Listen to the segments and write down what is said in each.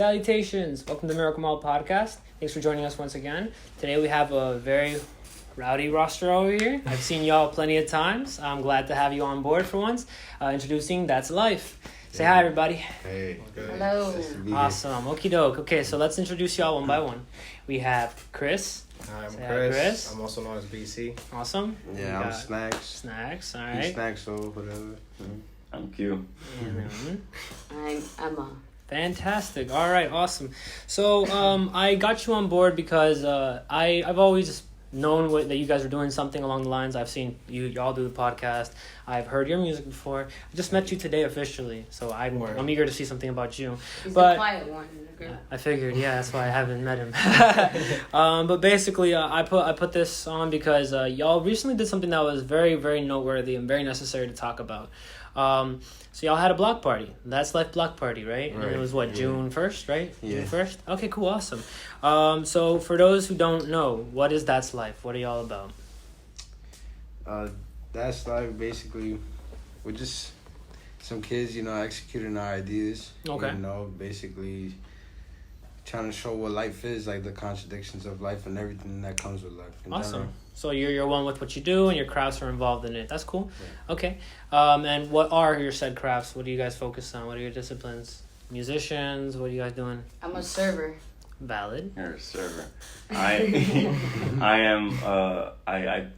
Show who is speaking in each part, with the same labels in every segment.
Speaker 1: Salutations! Welcome to Miracle Mall Podcast. Thanks for joining us once again. Today we have a very rowdy roster over here. I've seen y'all plenty of times. I'm glad to have you on board for once. Introducing That's Life. Say hi, everybody.
Speaker 2: Hey.
Speaker 3: Good.
Speaker 4: Hello.
Speaker 1: Awesome. Okie doke. Okay, so let's introduce y'all one by one. We have Chris.
Speaker 3: Hi, I'm
Speaker 1: Say hi,
Speaker 3: Chris.
Speaker 1: Chris.
Speaker 3: I'm also known as BC.
Speaker 1: Awesome.
Speaker 2: Yeah,
Speaker 1: We
Speaker 2: I'm
Speaker 1: got
Speaker 2: Snacks.
Speaker 1: Snacks. All
Speaker 2: He
Speaker 1: right.
Speaker 2: Snacks or whatever.
Speaker 5: I'm Q.
Speaker 1: And then,
Speaker 4: I'm Emma.
Speaker 1: fantastic. All right. Awesome. So I got you on board because I've always known that you guys are doing something along the lines. I've seen y'all do the podcast. I've heard your music before. I just met you today officially, so I'm eager to see something about you.
Speaker 4: He's
Speaker 1: But-
Speaker 4: the quiet one in the group.
Speaker 1: I figured, yeah, that's why I haven't met him. But basically, I put this on because y'all recently did something that was very, very noteworthy and very necessary to talk about. So y'all had a block party. That's Life block party, right? And it
Speaker 2: Right,
Speaker 1: was what,
Speaker 2: yeah.
Speaker 1: June 1st, right?
Speaker 2: Yeah.
Speaker 1: June 1st? Okay, cool, awesome. So for those who don't know, what is That's Life? What are y'all about?
Speaker 2: That's like basically, we're just some kids, executing our ideas.
Speaker 1: Okay.
Speaker 2: Basically trying to show what life is, like the contradictions of life and everything that comes with life. in
Speaker 1: Awesome.
Speaker 2: general.
Speaker 1: So you're one with what you do, and your crafts are involved in it. That's cool. Okay. And what are your said crafts? What do you guys focus on? What are your disciplines? Musicians? What are you guys doing?
Speaker 4: I'm a server.
Speaker 1: Valid.
Speaker 5: You're a server. I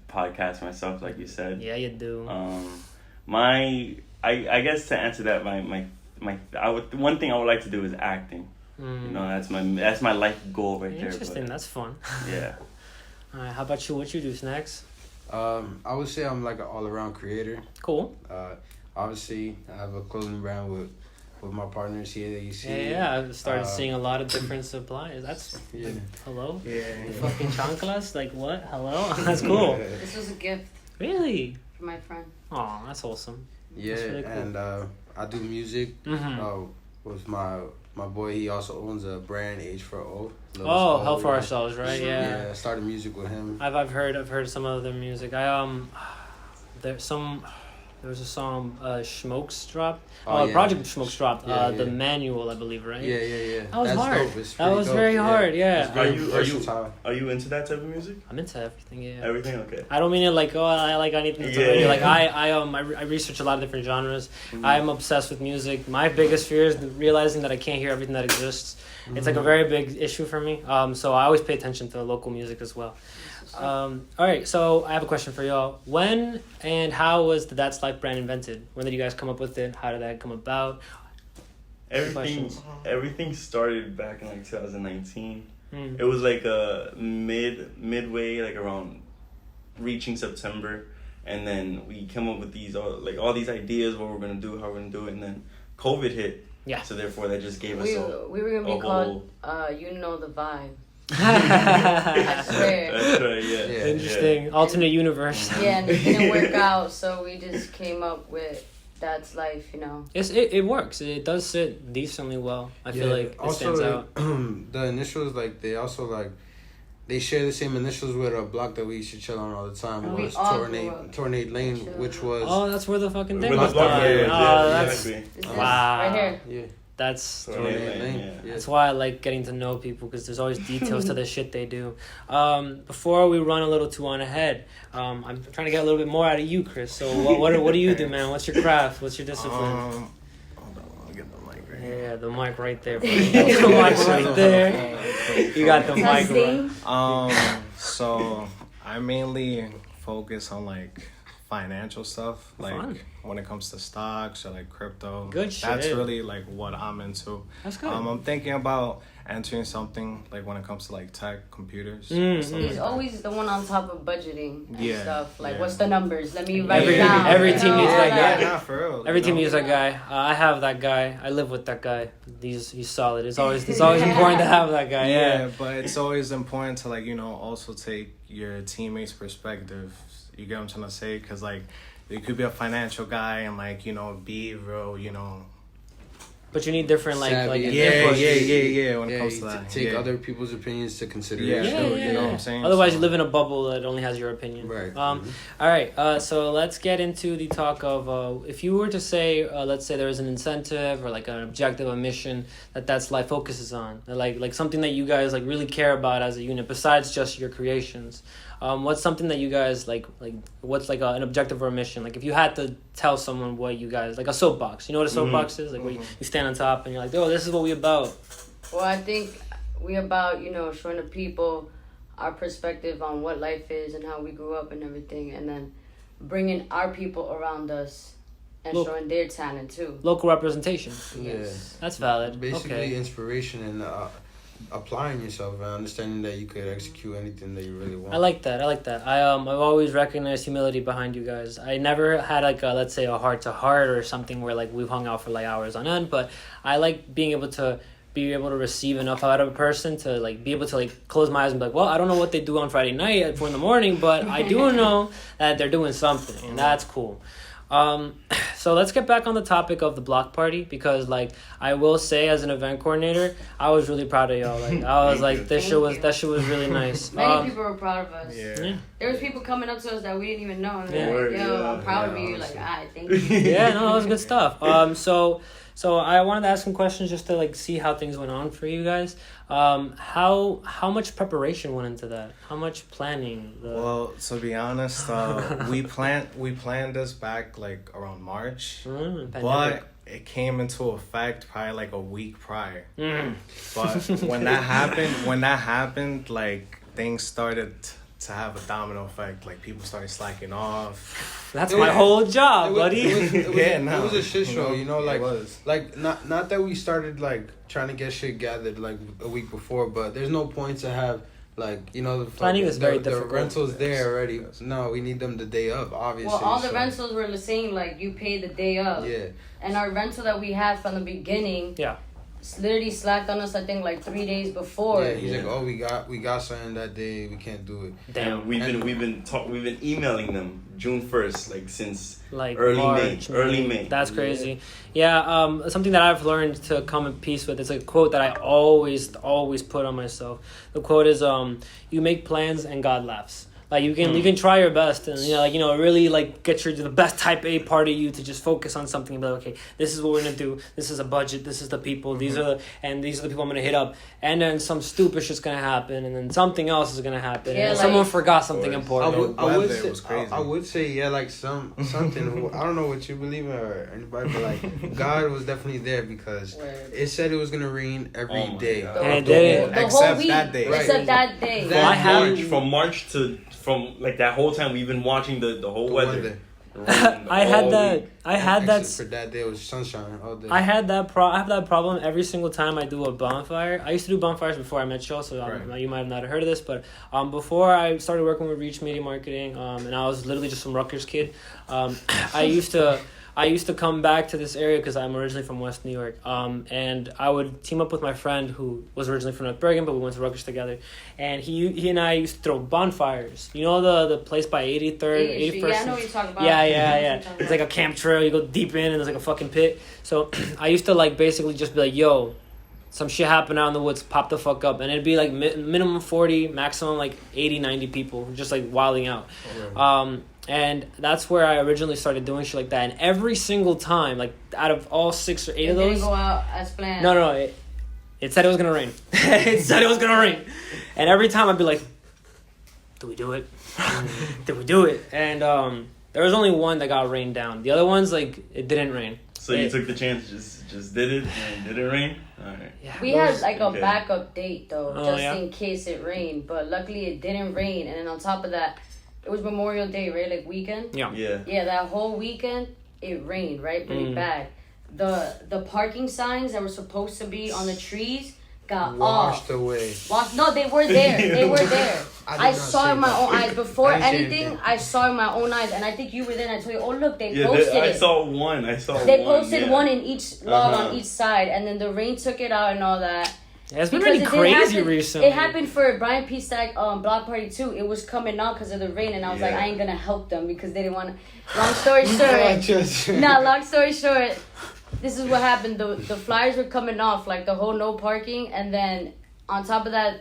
Speaker 5: podcast myself, like you said.
Speaker 1: Yeah, you do.
Speaker 5: I guess to answer that, one thing I would like to do is acting.
Speaker 1: Mm.
Speaker 5: You know, that's my life goal right there.
Speaker 1: Interesting. That's fun.
Speaker 5: Yeah.
Speaker 1: All right. How about you? What you do, Snacks?
Speaker 2: I would say I'm like an all-around creator.
Speaker 1: Cool.
Speaker 2: Obviously, I have a clothing brand with my partners here that you see.
Speaker 1: Yeah. I've started seeing a lot of different supplies. That's
Speaker 2: Yeah.
Speaker 1: hello.
Speaker 3: Yeah.
Speaker 1: The fucking chanclas. Like what? Hello. That's cool.
Speaker 4: This was a gift
Speaker 1: Really?
Speaker 4: for my friend.
Speaker 1: Oh, that's wholesome.
Speaker 2: Yeah,
Speaker 1: That's really cool.
Speaker 2: and I do music.
Speaker 1: Mm-hmm.
Speaker 2: With my boy, he also owns a brand, H4O.
Speaker 1: Oh, Hell for Ourselves, right? Yeah.
Speaker 2: I started music with him.
Speaker 1: I've heard some of their music. There was a song Smokes dropped.
Speaker 2: Oh, yeah.
Speaker 1: Project Smokes dropped.
Speaker 2: Yeah,
Speaker 1: The
Speaker 2: yeah.
Speaker 1: Manual, I believe, right?
Speaker 2: Yeah.
Speaker 1: That was
Speaker 2: That's
Speaker 1: hard.
Speaker 2: dope. It's
Speaker 1: That
Speaker 2: pretty
Speaker 1: was
Speaker 2: dope.
Speaker 1: very hard. Yeah.
Speaker 2: It's very
Speaker 5: Are you-
Speaker 2: versatile.
Speaker 5: Are you into that type of music?
Speaker 1: I'm into everything. Yeah.
Speaker 5: Everything? Okay.
Speaker 1: I don't mean it like I like anything to
Speaker 5: Yeah,
Speaker 1: radio.
Speaker 5: yeah.
Speaker 1: Like I research a lot of different genres. I'm obsessed with music. My biggest fear is realizing that I can't hear everything that exists. It's like a very big issue for me. So I always pay attention to local music as well. All right, so I have a question for y'all. When and how was the That's Life brand invented? When did you guys come up with it? How did that come about? Questions?
Speaker 5: Everything started back in like 2019.
Speaker 1: Mm.
Speaker 5: It was like a midway, like around reaching September, and then we came up with all these ideas, what we're gonna do, how we're gonna do it, and then COVID hit.
Speaker 1: Yeah.
Speaker 5: So therefore, that just gave us
Speaker 4: We were gonna be
Speaker 5: a
Speaker 4: called You Know the Vibe. I
Speaker 1: Interesting.
Speaker 4: swear.
Speaker 5: That's right. Yeah.
Speaker 1: Alternate universe.
Speaker 4: Yeah, and it didn't work out, so we just came up with That's Life,
Speaker 1: It works. It does sit decently well. I feel like it
Speaker 2: also,
Speaker 1: stands out.
Speaker 2: The initials, they share the same initials with a block that we used to chill on all the time.
Speaker 4: And we
Speaker 2: Was
Speaker 4: all grew up
Speaker 2: Tornade Lane,
Speaker 4: chilling.
Speaker 2: which was
Speaker 1: Oh, that's where the fucking thing
Speaker 5: With
Speaker 1: was
Speaker 5: the block,
Speaker 1: done.
Speaker 5: yeah,
Speaker 1: Oh,
Speaker 5: yeah,
Speaker 1: that's
Speaker 5: exactly.
Speaker 4: This is
Speaker 1: Wow.
Speaker 4: right here.
Speaker 2: yeah.
Speaker 1: that's
Speaker 5: Tornado Lane, yeah.
Speaker 1: That's why I like getting to know people, because there's always details to the shit they do. Before we run a little too on ahead, I'm trying to get a little bit more out of you, Chris. So what do you do, man? What's your craft? What's your discipline?
Speaker 3: Hold on, I'll get the mic right here.
Speaker 1: Yeah, the mic right there. Bro. The mic right there. You got the mic right.
Speaker 4: Testing.
Speaker 3: So I mainly focus on like financial stuff, like
Speaker 1: Fun.
Speaker 3: when it comes to stocks or like crypto.
Speaker 1: Good shit.
Speaker 3: That's really like what I'm into.
Speaker 1: That's good.
Speaker 3: I'm thinking about entering something like when it comes to like tech, computers.
Speaker 1: Mm,
Speaker 3: stuff
Speaker 4: He's
Speaker 3: like that.
Speaker 4: always the one on top of budgeting and
Speaker 3: Yeah,
Speaker 4: stuff. Like,
Speaker 3: yeah.
Speaker 4: what's the numbers? Let me write
Speaker 1: Every-
Speaker 4: it down.
Speaker 1: every
Speaker 4: you
Speaker 1: team
Speaker 4: know,
Speaker 1: needs
Speaker 4: all
Speaker 1: that guy.
Speaker 3: Yeah, for real.
Speaker 1: Every
Speaker 3: you
Speaker 1: team
Speaker 3: know?
Speaker 1: uses that guy. I have that guy. I live with that guy. He's solid. It's always important to have that guy.
Speaker 3: Yeah,
Speaker 1: Yeah.
Speaker 3: but it's always important to like also take your teammates' perspective. You get what I'm trying to say? Because like you could be a financial guy and like be real
Speaker 1: But you need different like
Speaker 2: Savvy and
Speaker 3: Yeah,
Speaker 2: input.
Speaker 3: when it comes
Speaker 2: you
Speaker 3: to that.
Speaker 2: take
Speaker 3: Yeah.
Speaker 2: other people's opinions to
Speaker 3: Yeah,
Speaker 2: consideration.
Speaker 3: sure, you know what I'm saying?
Speaker 1: Otherwise,
Speaker 3: So-
Speaker 1: you live in a bubble that only has your opinion.
Speaker 2: Right.
Speaker 1: All right. So let's get into the talk of if you were to say, let's say there is an incentive or like an objective, a mission that's life focuses on, like something that you guys like really care about as a unit besides just your creations. What's something that you guys like what's like an objective or a mission? Like if you had to tell someone what you guys like a soapbox, you know what a soapbox is? Like where you stand on top and you're like, oh, this is what we about.
Speaker 4: Well, I think we about, showing the people our perspective on what life is and how we grew up and everything, and then bringing our people around us and
Speaker 1: Look.
Speaker 4: showing their talent too.
Speaker 1: Local representation.
Speaker 2: Yeah.
Speaker 1: That's valid.
Speaker 2: Basically,
Speaker 1: Okay.
Speaker 2: inspiration and applying yourself and understanding that you could execute anything that you really want.
Speaker 1: I like that. I've always recognized humility behind you guys. I never had like a, let's say, a heart to heart or something where like we've hung out for like hours on end, but I like being able to receive enough out of a person to like be able to like close my eyes and be like, well, I don't know what they do on Friday night at 4 a.m, but I do know that they're doing something, and that's cool. So let's get back on the topic of the block party, because like I will say, as an event coordinator, I was really proud of y'all. Like I was like, that shit was really nice.
Speaker 4: Many people were proud of us.
Speaker 3: Yeah.
Speaker 4: There was people coming up to us that we didn't even know. And
Speaker 1: Yeah.
Speaker 4: they're like, yo,
Speaker 5: Yeah.
Speaker 4: I'm proud of
Speaker 2: Yeah,
Speaker 4: you. Like,
Speaker 2: honestly.
Speaker 4: thank you.
Speaker 1: Yeah, no, that was good stuff. So I wanted to ask some questions just to like see how things went on for you guys. How much preparation went into that? How much planning?
Speaker 3: Well, to be honest, we planned this back like around March,
Speaker 1: Pandemic.
Speaker 3: but it came into effect probably like a week prior.
Speaker 1: Mm.
Speaker 3: But when that happened, like things started to have a domino effect. Like people started slacking off.
Speaker 1: That's
Speaker 2: It
Speaker 1: my
Speaker 2: was-
Speaker 1: whole job,
Speaker 2: It was-
Speaker 1: buddy.
Speaker 2: it was-
Speaker 3: Yeah,
Speaker 2: it
Speaker 3: no,
Speaker 2: was a shit show,
Speaker 3: it was.
Speaker 2: like not that we started like trying to get shit gathered like a week before, but there's no point to have like the
Speaker 1: Planning is very
Speaker 2: the
Speaker 1: difficult.
Speaker 2: rentals there
Speaker 3: Yes,
Speaker 2: already.
Speaker 3: yes.
Speaker 2: No, we need them the day of, obviously.
Speaker 4: Well, all the
Speaker 2: so,
Speaker 4: rentals were the same. Like, you paid the day of.
Speaker 2: Yeah,
Speaker 4: And our rental that we had from the beginning
Speaker 1: Yeah.
Speaker 4: literally slacked on us, I think, like 3 days before.
Speaker 2: yeah. He's
Speaker 5: Yeah.
Speaker 2: like, oh, we got something that day. We can't do it.
Speaker 1: Damn.
Speaker 5: And we've been emailing them June 1st, like since
Speaker 1: Like
Speaker 5: early
Speaker 1: March,
Speaker 5: early May.
Speaker 1: That's crazy. Yeah. Something that I've learned to come in peace with. It's a quote that I always put on myself. The quote is, "You make plans and God laughs." Like you can try your best and really like get the best type A part of you to just focus on something and be like, okay, this is what we're gonna do. This is a budget. This is the people. These are the people I'm gonna hit up. And then some stupid shit's gonna happen, and then something else is gonna happen.
Speaker 4: Yeah,
Speaker 1: and
Speaker 4: like-
Speaker 1: someone forgot something
Speaker 5: I
Speaker 1: important.
Speaker 3: I would
Speaker 2: say,
Speaker 3: say it was crazy.
Speaker 2: I would say like something. I don't know what you believe in or anybody, but like God was definitely there because
Speaker 4: Word.
Speaker 2: it said it was gonna rain every
Speaker 5: Oh my
Speaker 2: day.
Speaker 5: God.
Speaker 1: And it
Speaker 4: The
Speaker 1: didn't.
Speaker 4: whole
Speaker 3: Except
Speaker 4: week.
Speaker 3: that day.
Speaker 4: Except
Speaker 2: Right.
Speaker 4: that day.
Speaker 2: That
Speaker 1: I have-
Speaker 2: March,
Speaker 5: from March to like that whole time we've been watching the whole
Speaker 2: the
Speaker 5: weather.
Speaker 1: I had
Speaker 5: All
Speaker 1: that.
Speaker 5: week.
Speaker 1: I had that.
Speaker 2: Except for that day, it was sunshine all day.
Speaker 1: I have that problem every single time I do a bonfire. I used to do bonfires before I met y'all, so
Speaker 3: Right.
Speaker 1: you might have not heard of this. But before I started working with Reach Media Marketing, and I was literally just some Rutgers kid. I used to come back to this area because I'm originally from West New York. And I would team up with my friend who was originally from North Bergen, but we went to Rutgers together. And he and I used to throw bonfires. You know the place by 83rd, 81st?
Speaker 4: Yeah, I know what you're talking about.
Speaker 1: Yeah. It's like a camp trail. You go deep in, and there's like a fucking pit. So I used to like basically just be like, "Yo, some shit happened out in the woods. Pop the fuck up," and it'd be like minimum 40, maximum like 80, 90 people just like wilding out. And that's where I originally started doing shit like that. And every single time, like out of all 6 or 8
Speaker 4: It
Speaker 1: of
Speaker 4: didn't
Speaker 1: those,
Speaker 4: go out as planned.
Speaker 1: no, it said it was gonna rain. It said it was gonna rain, and every time I'd be like, "Do we do it? Did we do it?" And there was only one that got rained down. The other ones, like, it didn't rain.
Speaker 5: So you took the chance, just did it, and it didn't rain. All right.
Speaker 1: Yeah,
Speaker 4: We
Speaker 1: those-
Speaker 4: had like a
Speaker 5: Okay.
Speaker 4: backup date though,
Speaker 1: Oh,
Speaker 4: just
Speaker 1: yeah?
Speaker 4: in case it rained. But luckily it didn't rain. And then on top of that, it was Memorial Day, right? Like weekend.
Speaker 1: Yeah.
Speaker 4: Yeah, that whole weekend it rained, right? Pretty bad. The parking signs that were supposed to be on the trees got
Speaker 2: washed
Speaker 4: off.
Speaker 2: away.
Speaker 4: No, they were there. They were there.
Speaker 2: I did
Speaker 4: I
Speaker 2: not
Speaker 4: saw
Speaker 2: see
Speaker 4: in my
Speaker 2: that.
Speaker 4: own eyes. Before
Speaker 2: I didn't see
Speaker 4: anything,
Speaker 2: anything.
Speaker 4: I saw in my own eyes. And I think you were there and I told you, oh, look, they
Speaker 5: Yeah,
Speaker 4: posted
Speaker 5: I
Speaker 4: it.
Speaker 5: saw one. I saw
Speaker 4: They
Speaker 5: one.
Speaker 4: posted
Speaker 5: yeah.
Speaker 4: one in each log
Speaker 5: Uh-huh.
Speaker 4: on each side. And then the rain took it out and all that.
Speaker 1: Yeah, it's been
Speaker 4: Because
Speaker 1: really
Speaker 4: it did
Speaker 1: crazy
Speaker 4: happen-
Speaker 1: recently.
Speaker 4: It happened for Brian P. Stack block party too. It was coming out because of the rain, and I was like,
Speaker 5: Yeah.
Speaker 4: I ain't gonna help them because they didn't want to. Long story
Speaker 2: Not
Speaker 4: short,
Speaker 2: just-
Speaker 4: long story short, this is what happened. The flyers were coming off, like the whole no parking, and then on top of that,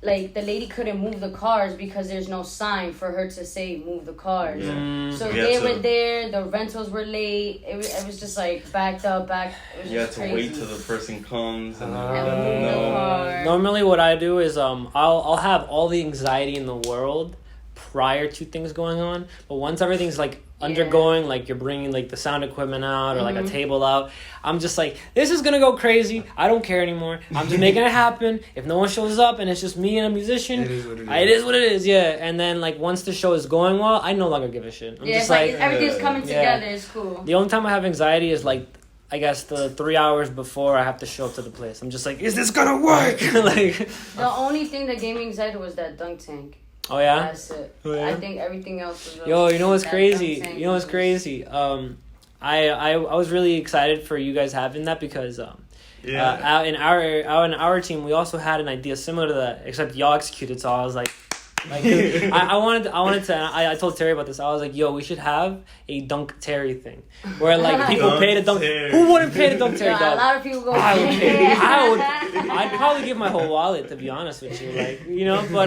Speaker 4: like the lady couldn't move the cars because there's no sign for her to say move the cars.
Speaker 5: Yeah.
Speaker 4: So
Speaker 5: We
Speaker 4: they
Speaker 5: had
Speaker 4: were
Speaker 5: to-
Speaker 4: there. The rentals were late. It was just like backed up. It was
Speaker 5: You have
Speaker 4: just
Speaker 5: to
Speaker 4: crazy.
Speaker 5: wait till the person comes and
Speaker 4: And remove the car.
Speaker 1: Normally, what I do is I'll have all the anxiety in the world prior to things going on, but once everything's like undergoing, like you're bringing like the sound equipment out or like a table out, I'm just like, this is gonna go crazy. I don't care anymore. I'm just making it happen. If no one shows up and it's just me and a musician,
Speaker 2: It is what it is.
Speaker 1: it is what it is. Yeah. And then like once the show is going well, I no longer give a shit. I'm
Speaker 4: Yeah,
Speaker 1: just
Speaker 4: it's like
Speaker 1: like
Speaker 4: everything's coming
Speaker 1: Yeah.
Speaker 4: together. It's cool.
Speaker 1: the only time I have anxiety is like, I guess the 3 hours before I have to show up to the place. I'm just like, is this gonna work? Like,
Speaker 4: The only thing that gave me anxiety was that dunk tank.
Speaker 1: oh yeah.
Speaker 4: That's it.
Speaker 1: Oh, yeah?
Speaker 4: I think everything else was.
Speaker 1: Yo, you know what's
Speaker 4: that
Speaker 1: crazy?
Speaker 4: dunk tank
Speaker 1: You know what's
Speaker 4: was-
Speaker 1: crazy? I was really excited for you guys having that because out in our team we also had an idea similar to that, except y'all executed. So I was like I wanted to. I told Terry about this. I was like, yo, we should have a Dunk Terry thing where like people
Speaker 5: Dunk
Speaker 1: pay to dunk.
Speaker 5: Terry.
Speaker 1: Who wouldn't pay to Dunk Terry?
Speaker 4: Yeah, a
Speaker 1: Dog?
Speaker 4: lot of people go.
Speaker 1: I would pay. I'd probably give my whole wallet, to be honest with you, like, you know. But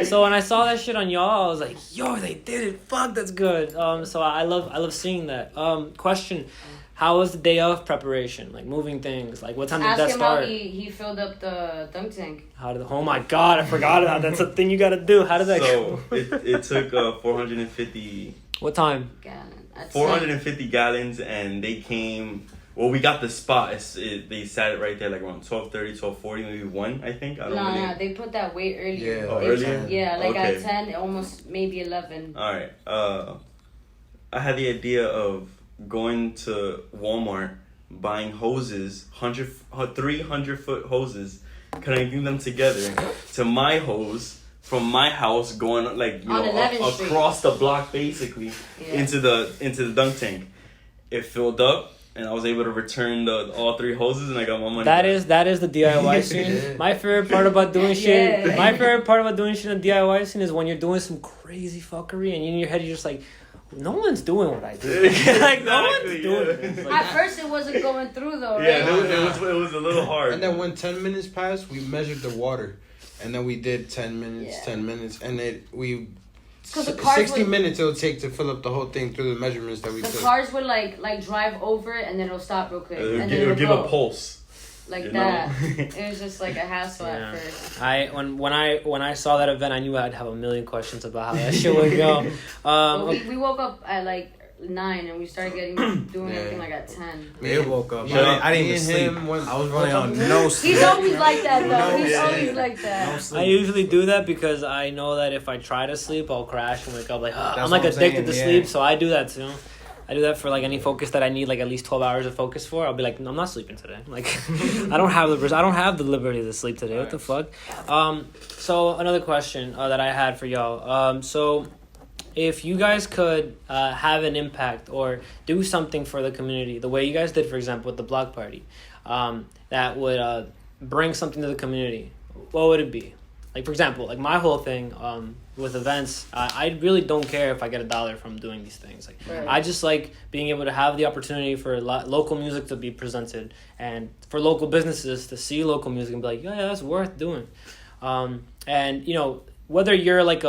Speaker 1: so when I saw that shit on y'all, I was like, yo, they did it. Fuck, that's good. So I love seeing that. Question: how was the day of preparation? Like moving things. Like what time did
Speaker 4: Ask
Speaker 1: that
Speaker 4: him how
Speaker 1: start?
Speaker 4: he filled up the dunk tank.
Speaker 1: How did? Oh my god, I forgot about that. That's a thing you gotta do. How did that
Speaker 5: So
Speaker 1: go?
Speaker 5: it took 450
Speaker 1: What time?
Speaker 4: Gallon. I'd say-
Speaker 5: 450 gallons, and they came. Well, we got the spot. They sat it right there, like around 12:30, 12:40, maybe 1. I think. I don't really.
Speaker 4: No, they put that way earlier.
Speaker 2: Yeah.
Speaker 5: Oh,
Speaker 4: They-
Speaker 5: earlier?
Speaker 4: Yeah, like
Speaker 5: Okay.
Speaker 4: at 10, almost maybe 11.
Speaker 5: All right. I had the idea of going to Walmart, buying hoses, 300-foot hoses, connecting them together to my hose from my house, going like
Speaker 4: On 11th Street.
Speaker 5: across the block, basically
Speaker 4: Yeah.
Speaker 5: into the dunk tank. It filled up, and I was able to return all 3 hoses, and I got my money.
Speaker 1: That
Speaker 5: back.
Speaker 1: is the DIY scene. My favorite part about doing shit.
Speaker 4: Yeah.
Speaker 1: My favorite part about doing shit in the DIY scene is when you're doing some crazy fuckery and in your head you're just like, no one's doing what I do. Like no one's
Speaker 5: Exactly,
Speaker 1: doing
Speaker 5: yeah.
Speaker 1: this. Like,
Speaker 4: At first, it wasn't going through though, right?
Speaker 5: Yeah, it was a little hard.
Speaker 2: And then when 10 minutes passed, we measured the water. And then we did 10 minutes,
Speaker 4: Yeah.
Speaker 2: 10 minutes. And we
Speaker 4: 'Cause the cars
Speaker 2: 60
Speaker 4: would-
Speaker 2: minutes it'll take to fill up the whole thing through the measurements that we
Speaker 4: The
Speaker 2: took.
Speaker 4: cars would like drive over it and then it'll stop real quick. And then
Speaker 5: It'll give
Speaker 4: go.
Speaker 5: a pulse.
Speaker 4: Like
Speaker 5: you
Speaker 4: that.
Speaker 5: know?
Speaker 4: It was just like a hassle
Speaker 1: Yeah.
Speaker 4: at first.
Speaker 1: when I saw that event, I knew I'd have a million questions about how that shit would go.
Speaker 4: But we woke up at like 9 and we started doing
Speaker 2: Yeah.
Speaker 4: everything like at 10.
Speaker 3: They woke up.
Speaker 2: Yeah.
Speaker 3: I didn't
Speaker 2: Me
Speaker 3: even
Speaker 2: and
Speaker 3: sleep.
Speaker 2: him went-
Speaker 3: I was running on no sleep.
Speaker 4: He's always like that though.
Speaker 3: No
Speaker 4: He's
Speaker 3: sleep.
Speaker 4: always like
Speaker 3: No
Speaker 4: that.
Speaker 3: sleep.
Speaker 1: I usually do that because I know that if I try to sleep, I'll crash and wake up like,
Speaker 3: That's
Speaker 1: I'm like
Speaker 3: what I'm
Speaker 1: addicted
Speaker 3: saying,
Speaker 1: to
Speaker 3: yeah.
Speaker 1: sleep, so I do that too. I do that for like any focus that I need like at least 12 hours of focus for. I'll be like, no, I'm not sleeping today. Like, I don't have the liberty to sleep today. What the fuck? So another question that I had for y'all. So if you guys could have an impact or do something for the community, the way you guys did, for example, with the block party, that would bring something to the community, what would it be? Like, for example, like my whole thing with events, I really don't care if I get $1 from doing these things. Like,
Speaker 4: Right.
Speaker 1: I just like being able to have the opportunity for local music to be presented and for local businesses to see local music and be like, yeah, that's worth doing. And, you know, whether you're like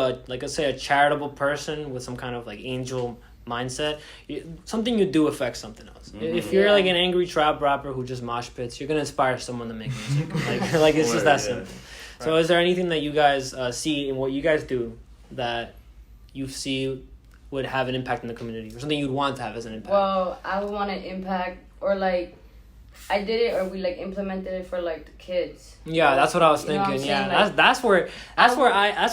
Speaker 1: say a charitable person with some kind of like angel mindset, something you do affects something else. If you're
Speaker 4: Yeah.
Speaker 1: like an angry trap rapper who just mosh pits, you're gonna inspire someone to make music. like it's just that simple. So is there anything that you guys see in what you guys do that you see would have an impact in the community, or something you'd want to have as an impact?
Speaker 4: Well, I would want to impact, or like, I did it, or we like implemented it for like the kids.
Speaker 1: Yeah, that's what I was
Speaker 4: You know what
Speaker 1: thinking.
Speaker 4: I'm
Speaker 1: Yeah,
Speaker 4: saying? Like,
Speaker 1: that's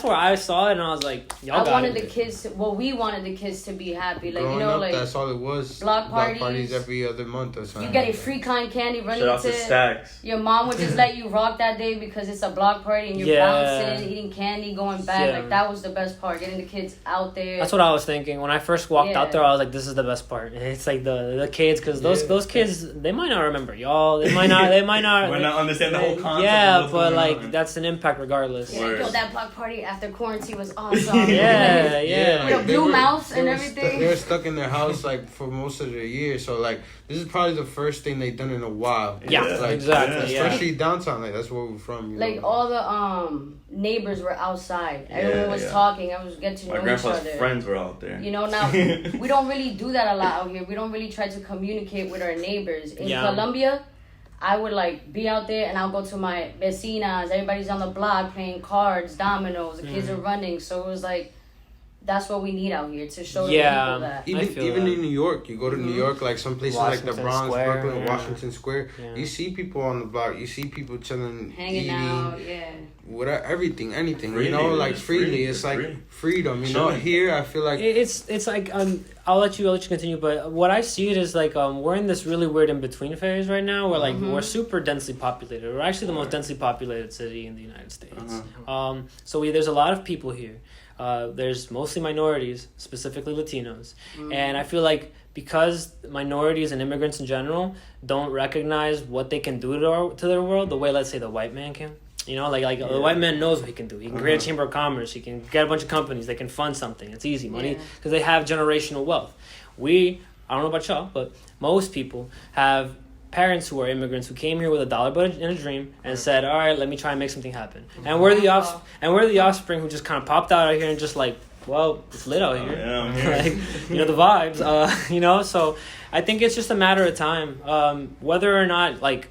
Speaker 1: where I saw it and I was like, y'all
Speaker 4: I
Speaker 1: got
Speaker 4: wanted
Speaker 1: it.
Speaker 4: the kids to, we wanted the kids to be happy. Like,
Speaker 2: Growing
Speaker 4: you know,
Speaker 2: up,
Speaker 4: like,
Speaker 2: that's all it was.
Speaker 4: block parties
Speaker 2: every other month or something.
Speaker 4: you getting free cotton candy running
Speaker 5: Shout out to
Speaker 4: to
Speaker 5: Stacks.
Speaker 4: your mom would just let you rock that day because it's a block party and you're
Speaker 1: Yeah.
Speaker 4: bouncing, eating candy, going back.
Speaker 1: Yeah.
Speaker 4: Like, that was the best part, getting the kids out there.
Speaker 1: That's what I was thinking when I first walked
Speaker 4: Yeah.
Speaker 1: out there. I was like, "This is the best part." It's like the kids, because those kids, they might not remember for y'all. They might not.
Speaker 5: Might not understand the whole concept.
Speaker 1: Yeah,
Speaker 5: of what's
Speaker 1: but
Speaker 5: going
Speaker 1: like
Speaker 5: on.
Speaker 1: that's an impact regardless.
Speaker 4: Yeah,
Speaker 5: Word.
Speaker 4: yo, that block party after quarantine was awesome.
Speaker 1: Yeah, yeah.
Speaker 4: With a blue mouse and
Speaker 2: they
Speaker 4: everything.
Speaker 2: They were stuck in their house like for most of the year, so like this is probably the first thing they've done in a while.
Speaker 1: Yeah,
Speaker 2: like,
Speaker 1: exactly. Yeah.
Speaker 2: Especially downtown, like that's where we're from. You
Speaker 4: Like
Speaker 2: know?
Speaker 4: all the neighbors were outside. Everyone
Speaker 5: Yeah,
Speaker 4: was
Speaker 5: yeah.
Speaker 4: talking. I was getting to
Speaker 5: My
Speaker 4: know each
Speaker 5: grandpa's
Speaker 4: other.
Speaker 5: friends were out there.
Speaker 4: You know, now we don't really do that a lot out here. We don't really try to communicate with our neighbors. In
Speaker 1: Yeah.
Speaker 4: Colombia, I would like be out there and I'll go to my vecinas. Everybody's on the block playing cards, dominoes. The kids are running. So it was like, that's what we need out here to show the
Speaker 1: Yeah.
Speaker 4: people that.
Speaker 1: I feel
Speaker 2: Even
Speaker 1: that.
Speaker 2: in New York, you go to New York, like some places like the
Speaker 1: Washington
Speaker 2: Bronx,
Speaker 1: Square,
Speaker 2: Brooklyn,
Speaker 1: yeah.
Speaker 2: Washington Square.
Speaker 1: Yeah.
Speaker 2: You see people on the block. You see people chilling,
Speaker 4: Hanging
Speaker 2: eating,
Speaker 4: out, yeah.
Speaker 2: whatever, anything.
Speaker 5: Freely,
Speaker 2: you know, like
Speaker 5: it's
Speaker 2: freely.
Speaker 5: free,
Speaker 2: It's
Speaker 5: it's
Speaker 2: like
Speaker 5: free.
Speaker 2: freedom. You know,
Speaker 5: Chilling.
Speaker 2: here I feel like
Speaker 1: It's like I'll let you continue, but what I see it is like we're in this really weird in between phase right now where like we're super densely populated. We're actually the most densely populated city in the United States. So there's a lot of people here. There's mostly minorities, specifically Latinos, and I feel like because minorities and immigrants in general don't recognize what they can do to their world the way, let's say, the white man can. You know, like the white man knows what he can do. He can create a chamber of commerce. He can get a bunch of companies. They can fund something. It's easy money because they have generational wealth. I don't know about y'all, but most people have parents who are immigrants who came here with a dollar bill and a dream and said, "All right, let me try and make something happen." And we're the offspring who just kind of popped out here and just like, well, it's lit out here.
Speaker 5: Yeah, I'm here.
Speaker 1: Like, you know, the vibes. You know, so I think it's just a matter of time. Whether or not like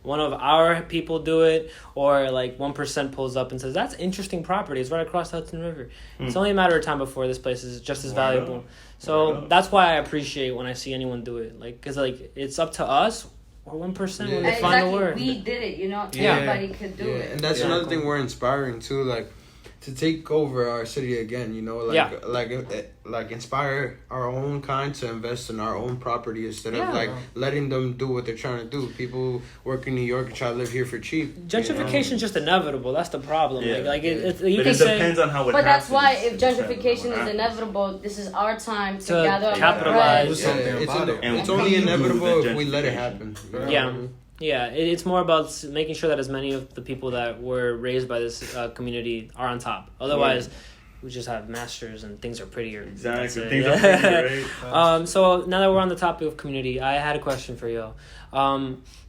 Speaker 1: one of our people do it or like 1% pulls up and says, "That's interesting property. It's right across the Hudson River." It's only a matter of time before this place is just as valuable. So that's why I appreciate when I see anyone do it. Like, cause like it's up to us or 1% when they find the word.
Speaker 4: We did it, you know.
Speaker 1: Yeah.
Speaker 4: Everybody could do it.
Speaker 2: And that's another thing we're inspiring too, like to take over our city again. You know, like inspire our own kind to invest in our own property instead of like letting them do what they're trying to do. People work in New York and try to live here for cheap.
Speaker 1: Gentrification is just inevitable. That's the problem.
Speaker 5: Yeah.
Speaker 1: Like you
Speaker 5: But
Speaker 1: can
Speaker 5: it
Speaker 1: say
Speaker 5: depends on how it
Speaker 4: But
Speaker 5: happens.
Speaker 4: that's why if
Speaker 5: It depends on
Speaker 4: gentrification
Speaker 5: what
Speaker 4: is
Speaker 5: happens.
Speaker 4: inevitable, this is our time to
Speaker 1: To
Speaker 4: gather up our
Speaker 1: capitalize.
Speaker 4: bread.
Speaker 3: Do something about it.
Speaker 5: And
Speaker 2: It's
Speaker 5: we
Speaker 2: only
Speaker 5: do
Speaker 2: inevitable
Speaker 5: the
Speaker 2: if we let it
Speaker 5: gentrification.
Speaker 2: happen. You know
Speaker 1: Yeah.
Speaker 2: what I mean?
Speaker 1: Yeah, it's more about making sure that as many of the people that were raised by this community are on top. Otherwise, we just have masters and things are prettier.
Speaker 5: Exactly.
Speaker 1: That's it.
Speaker 5: Things
Speaker 1: Yeah.
Speaker 5: are pretty, right?
Speaker 1: So now that we're on the topic of community, I had a question for you.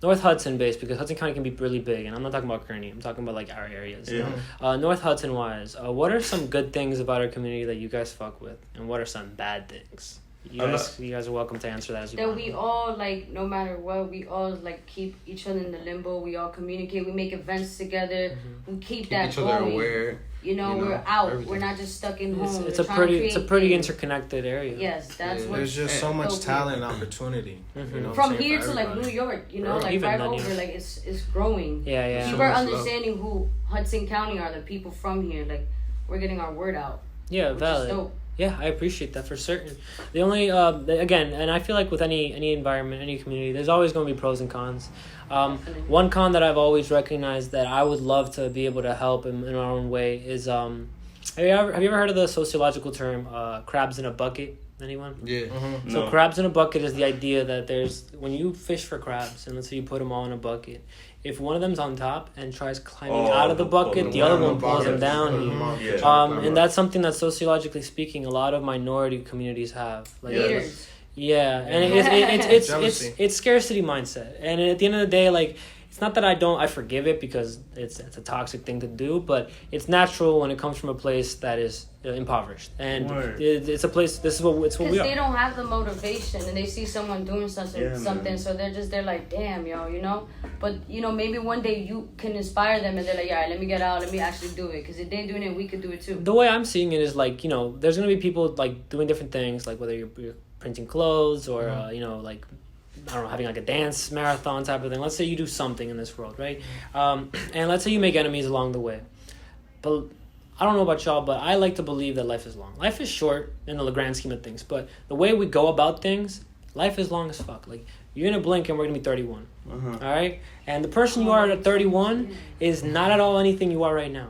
Speaker 1: North Hudson based, because Hudson County can be really big, and I'm not talking about Kearney. I'm talking about like our areas.
Speaker 5: Yeah.
Speaker 1: North Hudson wise, what are some good things about our community that you guys fuck with, and what are some bad things? You guys are welcome to answer that as you
Speaker 4: That
Speaker 1: want.
Speaker 4: we all like, no matter what, we all like keep each other in the limbo. We all communicate. We make events together. We keep that
Speaker 2: Each other
Speaker 4: going.
Speaker 2: aware.
Speaker 4: You know,
Speaker 2: you know,
Speaker 4: we're out.
Speaker 2: everything.
Speaker 4: We're not just stuck in home.
Speaker 1: It's
Speaker 4: We're
Speaker 1: a
Speaker 4: trying to
Speaker 1: pretty
Speaker 4: create things.
Speaker 1: interconnected area.
Speaker 4: Yes, that's what.
Speaker 3: There's just so much
Speaker 4: Okay.
Speaker 3: talent and opportunity. You know what
Speaker 4: From
Speaker 3: I'm saying,
Speaker 4: here
Speaker 3: for
Speaker 4: to like
Speaker 3: everybody.
Speaker 4: New York, you know,
Speaker 2: Right.
Speaker 4: like
Speaker 1: Even
Speaker 4: right
Speaker 1: then,
Speaker 4: over,
Speaker 1: yeah.
Speaker 4: like it's growing.
Speaker 1: Yeah, yeah.
Speaker 4: People
Speaker 2: So
Speaker 4: are
Speaker 2: much love.
Speaker 4: understanding who Hudson County are, the people from here. Like we're getting our word out.
Speaker 1: Yeah,
Speaker 4: Which is
Speaker 1: valid.
Speaker 4: dope.
Speaker 1: Yeah, I appreciate that for certain. The only again, and I feel like with any environment, any community, there's always going to be pros and cons.
Speaker 4: Definitely.
Speaker 1: One con that I've always recognized that I would love to be able to help in our own way is have you ever heard of the sociological term crabs in a bucket? Anyone?
Speaker 2: Yeah.
Speaker 1: So
Speaker 5: No.
Speaker 1: crabs in a bucket is the idea that there's when you fish for crabs and let's say you put them all in a bucket, if one of them's on top and tries climbing out of the
Speaker 5: they'll pull
Speaker 1: bucket,
Speaker 5: them
Speaker 1: the other
Speaker 5: down.
Speaker 1: one pulls them down.
Speaker 5: Yeah.
Speaker 1: And that's something that sociologically speaking, a lot of minority communities have. Like,
Speaker 4: Leaders.
Speaker 1: yeah, and it's
Speaker 3: Jealousy.
Speaker 1: it's scarcity mindset, and at the end of the day, like it's not that I forgive it because it's a toxic thing to do, but it's natural when it comes from a place that is impoverished, and
Speaker 5: Word.
Speaker 1: it's a place. This is what we
Speaker 4: Because they
Speaker 1: are.
Speaker 4: don't have the motivation and they see someone doing something,
Speaker 5: Yeah, man.
Speaker 4: so they're like, damn, yo, you know. But you know, maybe one day you can inspire them and they're like, yeah, let me get out, let me actually do it. Because if they're doing it, we could do it too.
Speaker 1: The way I'm seeing it is like there's gonna be people like doing different things, like whether you're printing clothes or like I don't know, having like a dance marathon type of thing. Let's say you do something in this world, right? And let's say you make enemies along the way. But I don't know about y'all, but I like to believe that life is long. Life is short in the grand scheme of things, but the way we go about things, life is long as fuck. Like you're gonna blink and we're gonna be 31. All right, and the person you are at 31 is not at all anything you are right now.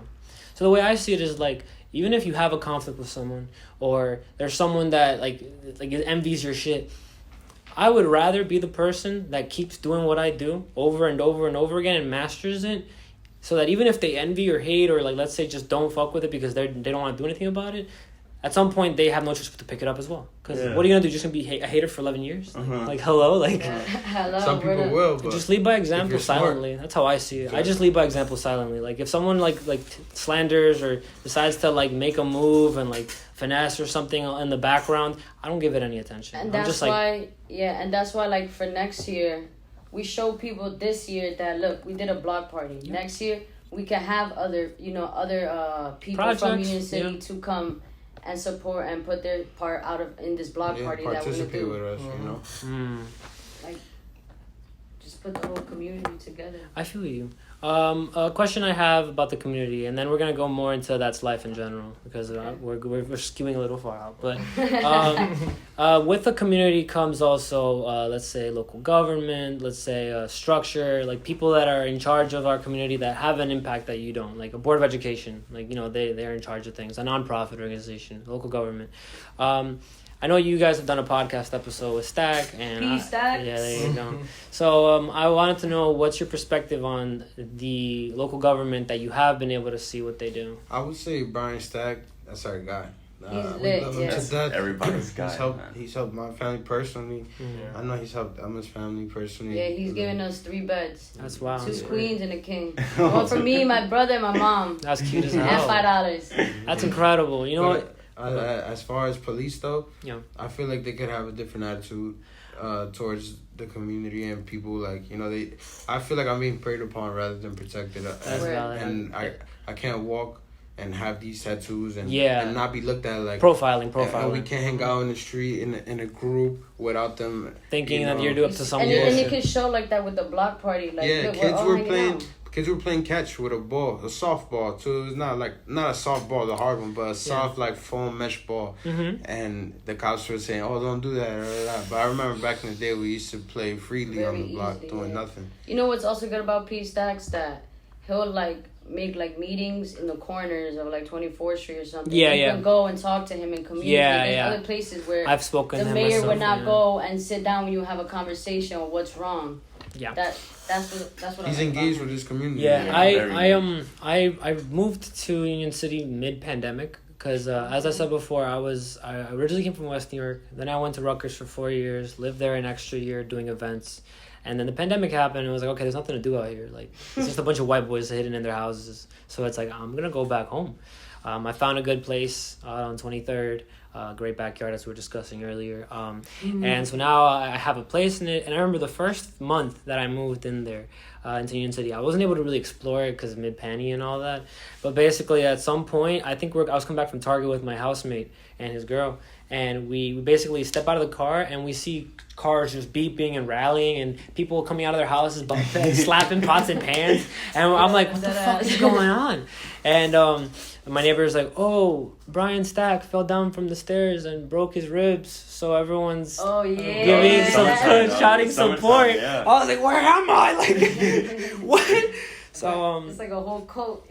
Speaker 1: So the way I see it is like, even if you have a conflict with someone or there's someone that like envies your shit, I would rather be the person that keeps doing what I do over and over and over again and masters it, so that even if they envy or hate or like let's say just don't fuck with it because they don't want to do anything about it, at some point they have no choice but to pick it up as well. Because what are you gonna do? Just gonna be a hater for 11 years? Like hello, like
Speaker 4: Hello,
Speaker 2: some people will, but
Speaker 1: just lead by example silently. That's how I see it. Exactly. I just lead by example silently. Like if someone like slanders or decides to like make a move and like finesse or something in the background, I don't give it any attention.
Speaker 4: And that's
Speaker 1: just,
Speaker 4: why, and that's why like for next year, we show people this year that look, we did a block party. Yeah. Next year we can have other people projects, from Union City to come and support and put their part out of in this block party that we're gonna do.
Speaker 2: With us, you know.
Speaker 4: Like, just put the whole community together.
Speaker 1: I feel you. A question I have about the community, and then we're gonna go more into that's life in general because we're skewing a little far out. But with the community comes also let's say local government, let's say structure, like people that are in charge of our community that have an impact that you don't, like a board of education, like they're in charge of things, a nonprofit organization, local government. I know you guys have done a podcast episode with Stack and
Speaker 4: Stack.
Speaker 1: Yeah, there you go. So I wanted to know what's your perspective on the local government that you have been able to see what they do.
Speaker 2: I would say Brian Stack. That's our guy.
Speaker 4: He's lit.
Speaker 5: That's everybody's guy.
Speaker 2: He's helped my family personally. I know he's helped Emma's family personally.
Speaker 4: Yeah, he's given us 3 beds.
Speaker 1: That's wild.
Speaker 4: 2 queens and a king. One for me, my brother, and my mom.
Speaker 1: That's cute as hell.
Speaker 4: And $5.
Speaker 1: That's incredible. You know what?
Speaker 2: As far as police though,
Speaker 1: I
Speaker 2: feel like they could have a different attitude towards the community and people. Like I feel like I'm being preyed upon rather than protected. And I can't walk and have these tattoos and not be looked at like
Speaker 1: profiling.
Speaker 2: And we can't hang out in the street in a group without them
Speaker 1: thinking that you're up to something.
Speaker 4: And you can show like that with the block party. Like
Speaker 2: kids were playing catch with a ball, a softball too. It was not a softball, the hard one, but a soft like foam mesh ball. And the cops were saying, "Oh, don't do that." But I remember back in the day we used to play freely on the block, doing nothing.
Speaker 4: You know what's also good about P Stacks, that he'll like make like meetings in the corners of like 24th Street or something. You can go and talk to him and communicate. There's other places where
Speaker 1: I've spoken
Speaker 4: the mayor would not go and sit down when you have a conversation on what's wrong.
Speaker 1: Yeah.
Speaker 4: That's what
Speaker 2: he's engaged with his community.
Speaker 1: I moved to Union City mid-pandemic because as I said before, I originally came from West New York. Then I went to Rutgers for 4 years, lived there an extra year doing events. And then the pandemic happened and it was like, okay, there's nothing to do out here. Like, it's just a bunch of white boys hidden in their houses. So it's like, I'm going to go back home. I found a good place on 23rd. Great backyard, as we were discussing earlier. And so now I have a place in it. And I remember the first month that I moved in there into Union City, I wasn't able to really explore it because of mid-panty and all that. But basically, at some point, I think I was coming back from Target with my housemate and his girl. And we basically step out of the car and we see cars just beeping and rallying and people coming out of their houses slapping pots and pans. And I'm like, what the fuck is going on? And my neighbor's like, oh, Brian Stack fell down from the stairs and broke his shoulders. So everyone's giving shouting support. I was like, where am I? Like, what? So
Speaker 4: it's like a whole cult.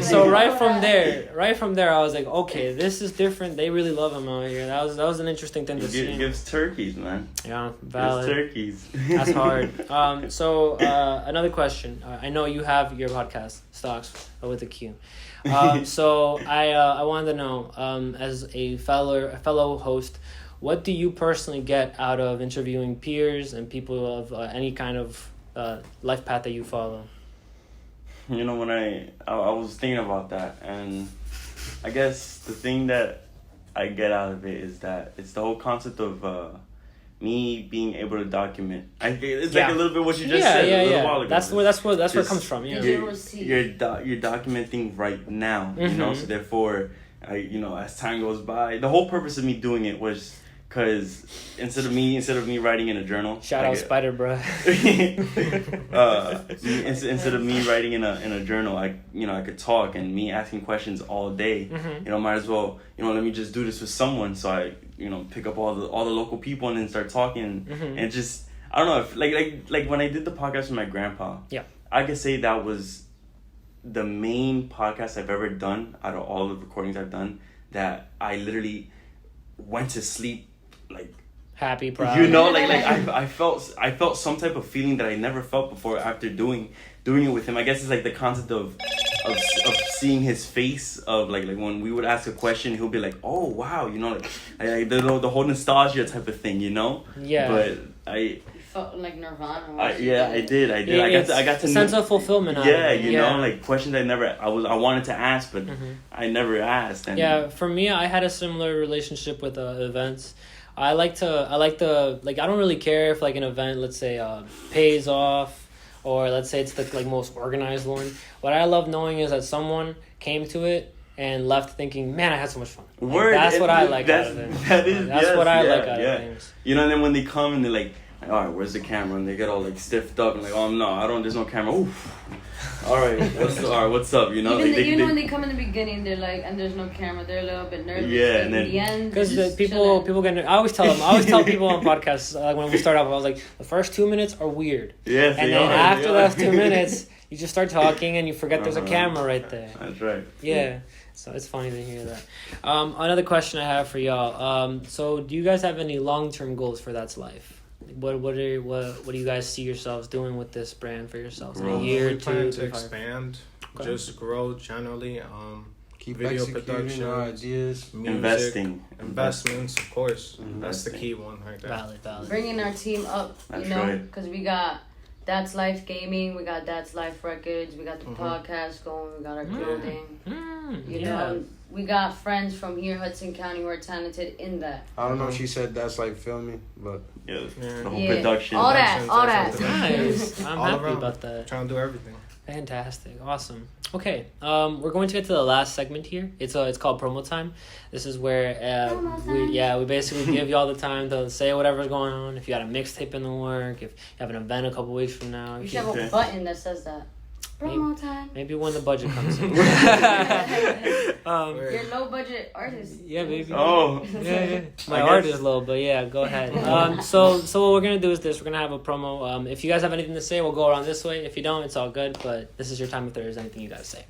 Speaker 1: So right from there, I was like, okay, this is different. They really love him out here. That was an interesting thing to see.
Speaker 5: He gives turkeys, man.
Speaker 1: Yeah, valid.
Speaker 5: Gives turkeys.
Speaker 1: That's hard. So another question. I know you have your podcast, Stocks with a Q. So I wanted to know, as a fellow host, what do you personally get out of interviewing peers and people of any kind of life path that you follow?
Speaker 5: You know, when I was thinking about that, and I guess the thing that I get out of it is that it's the whole concept of me being able to document. It's like a little bit what you just said a little while ago.
Speaker 1: That's where it comes from. Yeah,
Speaker 5: you're documenting right now. You know, so therefore, as time goes by, the whole purpose of me doing it was because instead of me writing in a journal,
Speaker 1: shout out Spider Bruh.
Speaker 5: Instead of me writing in a journal, I could talk, and me asking questions all day. Might as well let me just do this with someone. So I pick up all the local people and then start talking, and just I don't know if like when I did the podcast with my grandpa. Yeah, I could say that was the main podcast I've ever done out of all the recordings I've done. That I literally went to sleep like
Speaker 1: happy, proud.
Speaker 5: You know, like I felt some type of feeling that I never felt before after doing it with him. I guess it's like the concept of seeing his face of like when we would ask a question, he'll be like, oh wow, you know, like the whole nostalgia type of thing, you know.
Speaker 1: Yeah.
Speaker 5: But I
Speaker 4: felt like Nirvana.
Speaker 5: I did. I got to
Speaker 1: sense of fulfillment.
Speaker 5: Yeah, you know, like questions I wanted to ask, but I never asked. And
Speaker 1: yeah, for me, I had a similar relationship with events. I don't really care if like an event, let's say, pays off, or let's say it's the like most organized one. What I love knowing is that someone came to it and left thinking, man, I had so much fun. Like, that's what I like out of it. That's what I like out of things.
Speaker 5: You know, and then when they come and they're like, all right, where's the camera? And they get all like stiffed up and like, oh no, there's no camera. Oof. All right, what's up? You know,
Speaker 4: even when they come in the beginning, they're like, and there's no camera, they're a little bit nervous.
Speaker 5: Yeah, and then
Speaker 4: in the end,
Speaker 1: because people get. I always tell people on podcasts when we start off, I was like, the first 2 minutes are weird.
Speaker 5: Yes,
Speaker 1: and then after those 2 minutes, you just start talking and you forget there's a camera right there.
Speaker 5: That's right.
Speaker 1: Yeah. So it's funny to hear that. Another question I have for y'all. So do you guys have any long-term goals for That's Life? What do you guys see yourselves doing with this brand for yourselves in a year or two?
Speaker 3: We plan to expand, just grow generally.
Speaker 2: Keep
Speaker 3: video
Speaker 2: executing
Speaker 3: production,
Speaker 2: our ideas,
Speaker 3: music, investments, of course. That's the key one right there.
Speaker 1: Valid.
Speaker 4: Bringing our team up,
Speaker 5: That's
Speaker 4: you know,
Speaker 5: right.
Speaker 4: because we got That's Life Gaming, we got That's Life Records, we got the podcast going, we got our clothing. You know, we got friends from here, Hudson County, who are talented in that.
Speaker 2: I don't know if she said that's like filming, but
Speaker 5: Yeah, the whole production.
Speaker 4: All that.
Speaker 1: Nice. I'm
Speaker 3: All
Speaker 1: happy
Speaker 3: around.
Speaker 1: about that.
Speaker 3: Trying to do everything.
Speaker 1: Fantastic. Awesome. Okay. We're going to get to the last segment here. It's called promo time. This is where we basically give you all the time to say whatever's going on. If you got a mixtape in the work, if you have an event a couple weeks from now.
Speaker 4: You should have a button that says that. Promo time.
Speaker 1: Maybe when the budget comes in.
Speaker 4: You're a low budget artist.
Speaker 1: Yeah, baby.
Speaker 5: Oh.
Speaker 1: Yeah. My art is low, but yeah, go ahead. So what we're gonna do is this: we're gonna have a promo. If you guys have anything to say, we'll go around this way. If you don't, it's all good. But this is your time if there is anything you gotta say.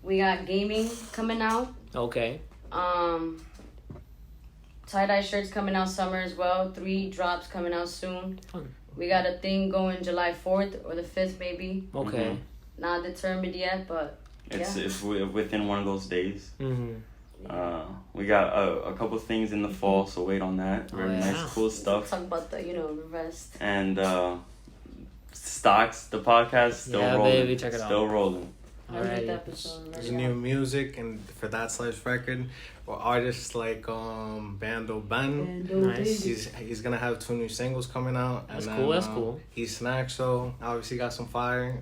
Speaker 4: We got gaming coming out.
Speaker 1: Okay.
Speaker 4: Tie-dye shirts coming out summer as well. 3 drops coming out soon.
Speaker 1: Fun.
Speaker 4: We got a thing going July 4th or the 5th maybe.
Speaker 1: Okay.
Speaker 4: Not determined yet, but
Speaker 5: It's within one of those days.
Speaker 1: Mm-hmm.
Speaker 5: We got a couple things in the fall, so wait on that. Very nice, cool stuff.
Speaker 4: talk about the rest.
Speaker 5: And Stocks, the podcast, still rolling.
Speaker 1: Baby, check it out.
Speaker 5: Still rolling.
Speaker 1: Alright.
Speaker 3: There's new music, and for That's Life's record, for artists like Bando Ben.
Speaker 1: Nice.
Speaker 3: He's gonna have 2 new singles coming out.
Speaker 1: That's
Speaker 3: and
Speaker 1: cool.
Speaker 3: then,
Speaker 1: That's cool.
Speaker 3: He's Snack Show. Obviously got some fire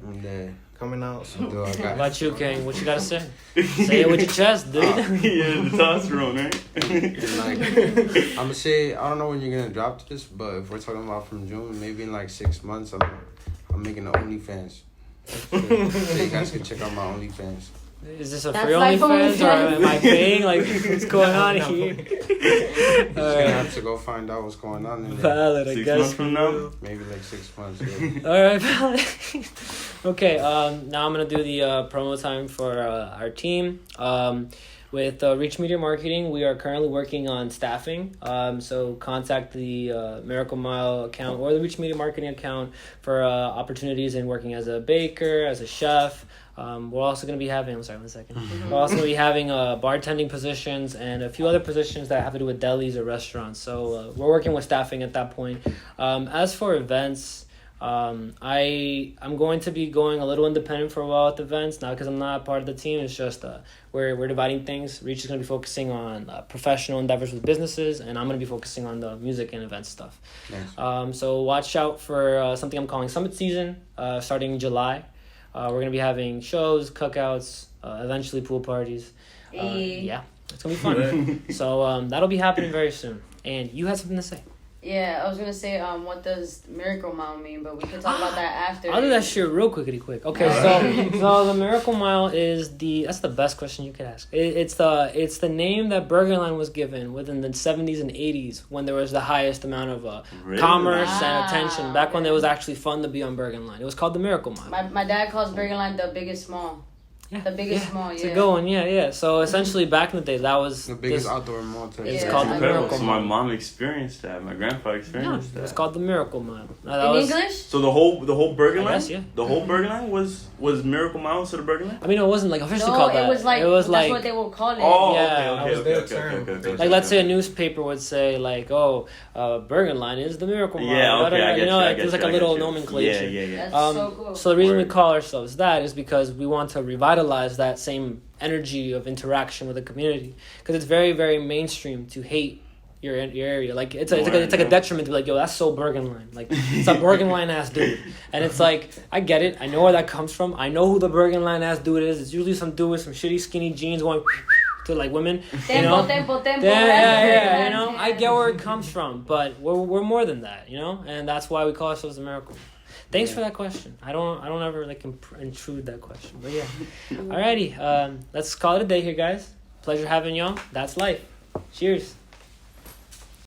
Speaker 3: coming out. So.
Speaker 1: What about you, King? What you gotta say? Say it with your chest, dude.
Speaker 5: Yeah, the testosterone, right?
Speaker 2: I'm gonna say I don't know when you're gonna drop this, but if we're talking about from June, maybe in like 6 months, I'm making the OnlyFans. So you guys can check out my OnlyFans.
Speaker 1: Is this a
Speaker 4: That's
Speaker 1: free
Speaker 4: like
Speaker 1: OnlyFans or
Speaker 4: OnlyFans.
Speaker 1: am I paying? Like, what's going on here?
Speaker 2: You're just gonna have to go find out what's going on in there.
Speaker 1: Valid, I
Speaker 5: 6
Speaker 1: guess.
Speaker 5: months from now?
Speaker 2: Maybe like 6 months. Yeah.
Speaker 1: All right, valid. Okay, now I'm going to do the promo time for our team. With Reach Media Marketing, we are currently working on staffing. So contact the Miracle Mile account or the Reach Media Marketing account for opportunities in working as a baker, as a chef. We're also going to be having, We're also going to be having bartending positions and a few other positions that have to do with delis or restaurants. So we're working with staffing at that point. As for events, I'm going to be going a little independent for a while with events, not because I'm not part of the team. It's just we're dividing things. Reach is going to be focusing on professional endeavors with businesses, and I'm going to be focusing on the music and event stuff.
Speaker 2: Nice.
Speaker 1: So watch out for something I'm calling Summit Season, starting in July. We're going to be having shows, cookouts, eventually pool parties. Yeah, it's going to be fun. So that'll be happening very soon. And you had something to say.
Speaker 4: Yeah, I was gonna say, what does Miracle Mile mean? But we can talk about that after.
Speaker 1: I'll do that shit real quick. Okay, so the Miracle Mile is that's the best question you could ask. It's the name that Burgerline was given within the 70s and 80s when there was the highest amount of commerce and attention. Back when it was actually fun to be on Burgerline, it was called the Miracle Mile.
Speaker 4: My dad calls Burgerline the biggest mall.
Speaker 1: Yeah,
Speaker 4: The biggest
Speaker 1: yeah.
Speaker 4: mall,
Speaker 1: It's a
Speaker 4: yeah.
Speaker 1: good one, yeah. So essentially, back in the day, that was
Speaker 2: The biggest
Speaker 1: this-
Speaker 2: outdoor mall. Type.
Speaker 1: It's
Speaker 4: Yeah.
Speaker 1: called the
Speaker 5: Incredible.
Speaker 1: Miracle
Speaker 5: So my
Speaker 1: Mile.
Speaker 5: mom experienced that. My grandpa
Speaker 1: Yeah,
Speaker 5: experienced
Speaker 1: it was
Speaker 5: that.
Speaker 1: called the Miracle Mile. That
Speaker 4: In
Speaker 1: was,
Speaker 4: English?
Speaker 5: So the whole Burger
Speaker 1: I
Speaker 5: Line,
Speaker 1: guess, yeah.
Speaker 5: the whole Burger Line was Miracle Mile to the Burger Line.
Speaker 1: I mean, it wasn't like officially
Speaker 4: No,
Speaker 1: called that.
Speaker 4: it was like
Speaker 1: that's
Speaker 4: what they will call it.
Speaker 5: Oh,
Speaker 1: Yeah,
Speaker 5: okay,
Speaker 1: that
Speaker 5: okay,
Speaker 3: was
Speaker 5: okay,
Speaker 3: their
Speaker 5: okay,
Speaker 3: term.
Speaker 5: okay, okay,
Speaker 1: like,
Speaker 5: okay,
Speaker 1: let's say a
Speaker 5: okay.
Speaker 1: newspaper would say like, "Oh, Bergen Line is the Miracle Mile."
Speaker 5: Yeah, okay, I get
Speaker 1: you know,
Speaker 5: you. I
Speaker 1: like,
Speaker 5: get
Speaker 1: there's like
Speaker 5: you,
Speaker 1: a
Speaker 5: I
Speaker 1: little
Speaker 5: get you.
Speaker 1: nomenclature.
Speaker 5: Yeah, yeah, yeah.
Speaker 4: That's so cool.
Speaker 1: So the reason we
Speaker 5: Word.
Speaker 1: call ourselves that is because we want to revitalize that same energy of interaction with the community, because it's very, very mainstream to hate your area. Like it's like a detriment to be like, yo, that's so Bergen Line. Like it's a Bergen Line ass dude, and it's like, I get it. I know where that comes from. I know who the Bergen Line ass dude is. It's usually some dude with some shitty skinny jeans going to like women. You know?
Speaker 4: Tempo.
Speaker 1: Yeah, you know, I get where it comes from, but we're more than that, you know, and that's why we call ourselves the Miracle. Thanks for that question. I don't ever like intrude that question, but yeah. Alrighty, let's call it a day here, guys. Pleasure having y'all. That's life. Cheers.